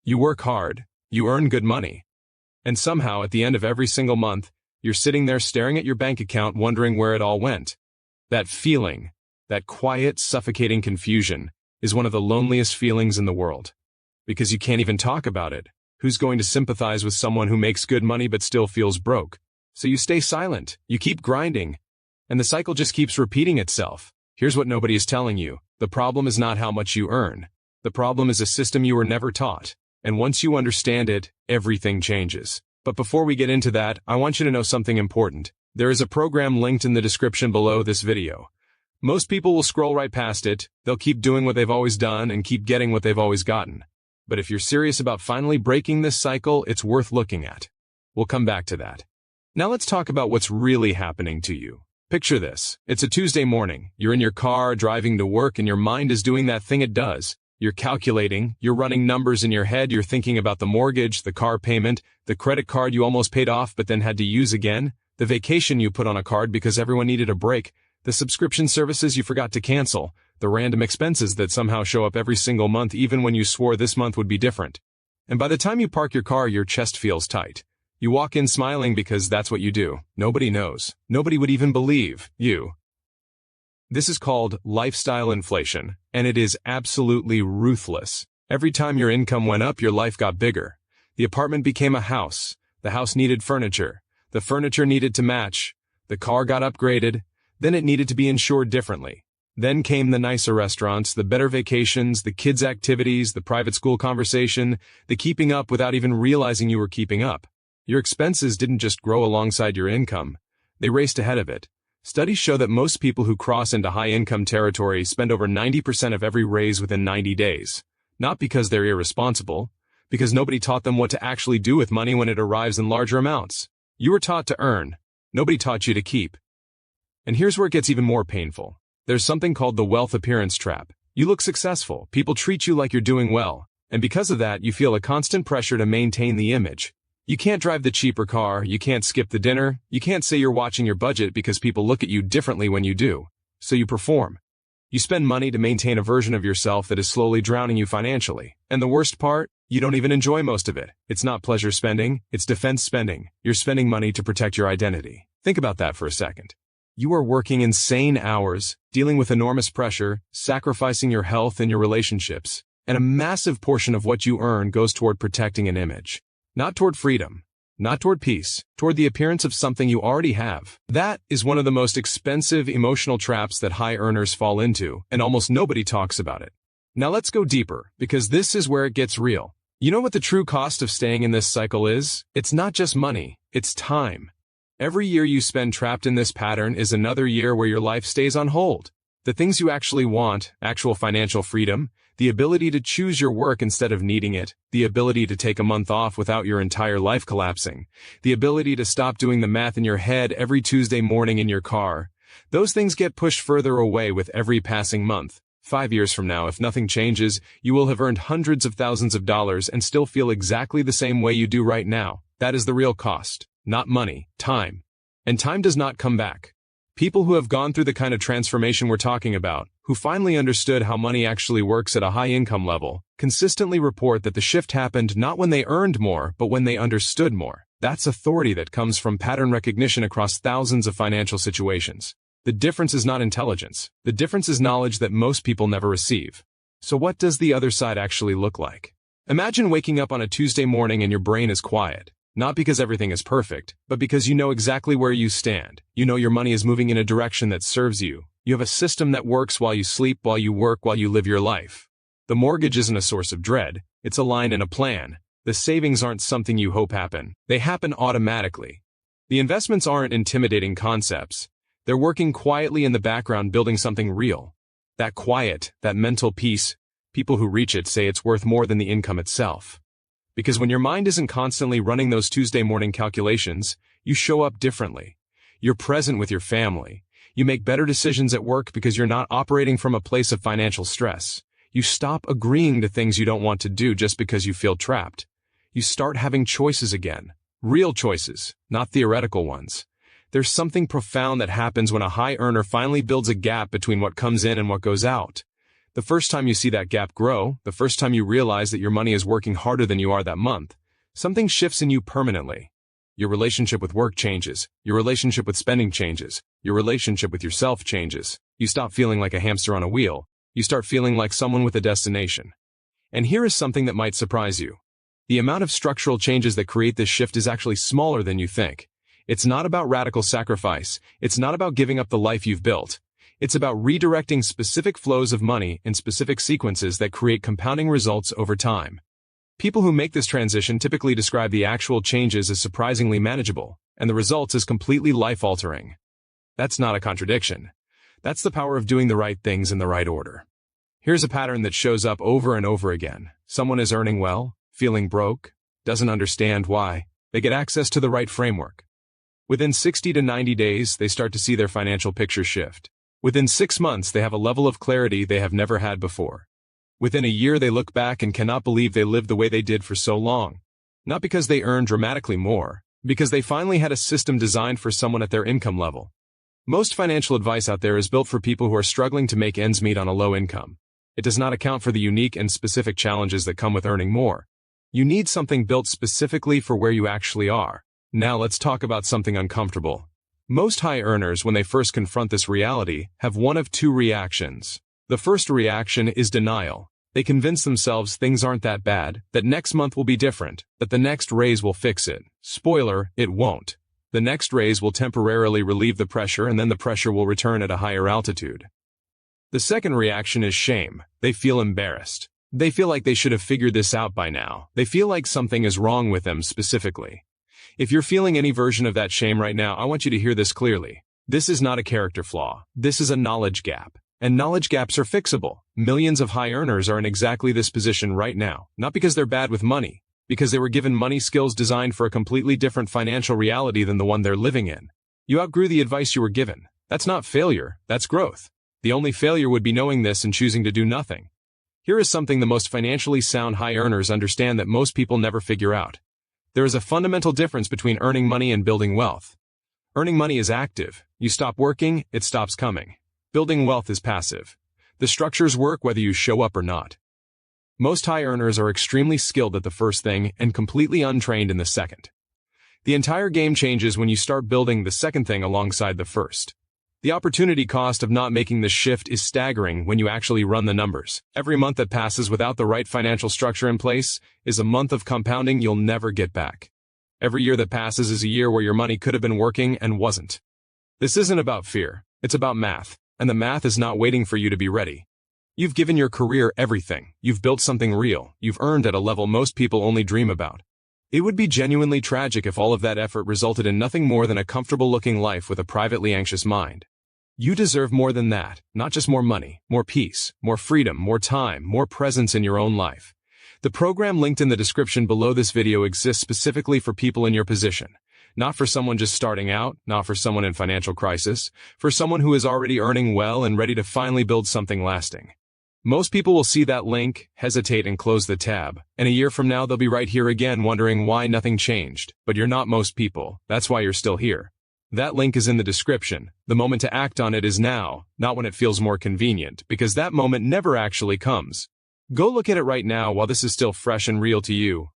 You work hard, you earn good money, and somehow at the end of every single month, you're sitting there staring at your bank account wondering where it all went. That feeling, that quiet, suffocating confusion, is one of the loneliest feelings in the world. Because you can't even talk about it. Who's going to sympathize with someone who makes good money but still feels broke? So you stay silent, you keep grinding, and the cycle just keeps repeating itself. Here's what nobody is telling you. The problem is not how much you earn. The problem is a system you were never taught. And once you understand it, everything changes. But before we get into that, I want you to know something important. There is a program linked in the description below this video. Most people will scroll right past it, they'll keep doing what they've always done and keep getting what they've always gotten. But if you're serious about finally breaking this cycle, it's worth looking at. We'll come back to that. Now let's talk about what's really happening to you. Picture this. It's a Tuesday morning. You're in your car, driving to work, and your mind is doing that thing it does. You're calculating, you're running numbers in your head, you're thinking about the mortgage, the car payment, the credit card you almost paid off but then had to use again, the vacation you put on a card because everyone needed a break, the subscription services you forgot to cancel, the random expenses that somehow show up every single month even when you swore this month would be different. And by the time you park your car, your chest feels tight. You walk in smiling because that's what you do. Nobody knows. Nobody would even believe you. This is called lifestyle inflation, and it is absolutely ruthless. Every time your income went up, your life got bigger. The apartment became a house. The house needed furniture. The furniture needed to match. The car got upgraded. Then it needed to be insured differently. Then came the nicer restaurants, the better vacations, the kids' activities, the private school conversation, the keeping up without even realizing you were keeping up. Your expenses didn't just grow alongside your income. They raced ahead of it. Studies show that most people who cross into high-income territory spend over 90% of every raise within 90 days. Not because they're irresponsible, because nobody taught them what to actually do with money when it arrives in larger amounts. You were taught to earn. Nobody taught you to keep. And here's where it gets even more painful. There's something called the wealth appearance trap. You look successful, people treat you like you're doing well, and because of that, you feel a constant pressure to maintain the image. You can't drive the cheaper car, you can't skip the dinner, you can't say you're watching your budget because people look at you differently when you do. So you perform. You spend money to maintain a version of yourself that is slowly drowning you financially. And the worst part? You don't even enjoy most of it. It's not pleasure spending, it's defense spending. You're spending money to protect your identity. Think about that for a second. You are working insane hours, dealing with enormous pressure, sacrificing your health and your relationships, and a massive portion of what you earn goes toward protecting an image. Not toward freedom, not toward peace, toward the appearance of something you already have. That is one of the most expensive emotional traps that high earners fall into, and almost nobody talks about it. Now let's go deeper, because this is where it gets real. You know what the true cost of staying in this cycle is? It's not just money, it's time. Every year you spend trapped in this pattern is another year where your life stays on hold. The things you actually want, actual financial freedom, the ability to choose your work instead of needing it, the ability to take a month off without your entire life collapsing, the ability to stop doing the math in your head every Tuesday morning in your car, those things get pushed further away with every passing month. 5 years from now, if nothing changes, you will have earned hundreds of thousands of dollars and still feel exactly the same way you do right now. That is the real cost. Not money, time. And time does not come back. People who have gone through the kind of transformation we're talking about, who finally understood how money actually works at a high income level, consistently report that the shift happened not when they earned more, but when they understood more. That's authority that comes from pattern recognition across thousands of financial situations. The difference is not intelligence. The difference is knowledge that most people never receive. So what does the other side actually look like? Imagine waking up on a Tuesday morning and your brain is quiet. Not because everything is perfect, but because you know exactly where you stand. You know your money is moving in a direction that serves you. You have a system that works while you sleep, while you work, while you live your life. The mortgage isn't a source of dread. It's a line in a plan. The savings aren't something you hope happen. They happen automatically. The investments aren't intimidating concepts. They're working quietly in the background, building something real. That quiet, that mental peace, people who reach it say it's worth more than the income itself. Because when your mind isn't constantly running those Tuesday morning calculations, you show up differently. You're present with your family. You make better decisions at work because you're not operating from a place of financial stress. You stop agreeing to things you don't want to do just because you feel trapped. You start having choices again. Real choices, not theoretical ones. There's something profound that happens when a high earner finally builds a gap between what comes in and what goes out. The first time you see that gap grow, the first time you realize that your money is working harder than you are that month, something shifts in you permanently. Your relationship with work changes, your relationship with spending changes, your relationship with yourself changes. You stop feeling like a hamster on a wheel, you start feeling like someone with a destination. And here is something that might surprise you. The amount of structural changes that create this shift is actually smaller than you think. It's not about radical sacrifice, it's not about giving up the life you've built. It's about redirecting specific flows of money in specific sequences that create compounding results over time. People who make this transition typically describe the actual changes as surprisingly manageable, and the results as completely life-altering. That's not a contradiction. That's the power of doing the right things in the right order. Here's a pattern that shows up over and over again. Someone is earning well, feeling broke, doesn't understand why. They get access to the right framework. Within 60 to 90 days, they start to see their financial picture shift. Within 6 months, they have a level of clarity they have never had before. Within a year, they look back and cannot believe they lived the way they did for so long. Not because they earned dramatically more, because they finally had a system designed for someone at their income level. Most financial advice out there is built for people who are struggling to make ends meet on a low income. It does not account for the unique and specific challenges that come with earning more. You need something built specifically for where you actually are. Now let's talk about something uncomfortable. Most high earners, when they first confront this reality, have one of two reactions. The first reaction is denial. They convince themselves things aren't that bad, that next month will be different, that the next raise will fix it. Spoiler, it won't. The next raise will temporarily relieve the pressure, and then the pressure will return at a higher altitude. The second reaction is shame. They feel embarrassed. They feel like they should have figured this out by now. They feel like something is wrong with them specifically. If you're feeling any version of that shame right now, I want you to hear this clearly. This is not a character flaw. This is a knowledge gap. And knowledge gaps are fixable. Millions of high earners are in exactly this position right now, not because they're bad with money, because they were given money skills designed for a completely different financial reality than the one they're living in. You outgrew the advice you were given. That's not failure, that's growth. The only failure would be knowing this and choosing to do nothing. Here is something the most financially sound high earners understand that most people never figure out. There is a fundamental difference between earning money and building wealth. Earning money is active. You stop working, it stops coming. Building wealth is passive. The structures work whether you show up or not. Most high earners are extremely skilled at the first thing and completely untrained in the second. The entire game changes when you start building the second thing alongside the first. The opportunity cost of not making this shift is staggering when you actually run the numbers. Every month that passes without the right financial structure in place is a month of compounding you'll never get back. Every year that passes is a year where your money could have been working and wasn't. This isn't about fear, it's about math. And the math is not waiting for you to be ready. You've given your career everything. You've built something real. You've earned at a level most people only dream about. It would be genuinely tragic if all of that effort resulted in nothing more than a comfortable-looking life with a privately anxious mind. You deserve more than that, not just more money, more peace, more freedom, more time, more presence in your own life. The program linked in the description below this video exists specifically for people in your position. Not for someone just starting out, not for someone in financial crisis, for someone who is already earning well and ready to finally build something lasting. Most people will see that link, hesitate and close the tab, and a year from now they'll be right here again wondering why nothing changed. But you're not most people, that's why you're still here. That link is in the description. The moment to act on it is now, not when it feels more convenient, because that moment never actually comes. Go look at it right now while this is still fresh and real to you.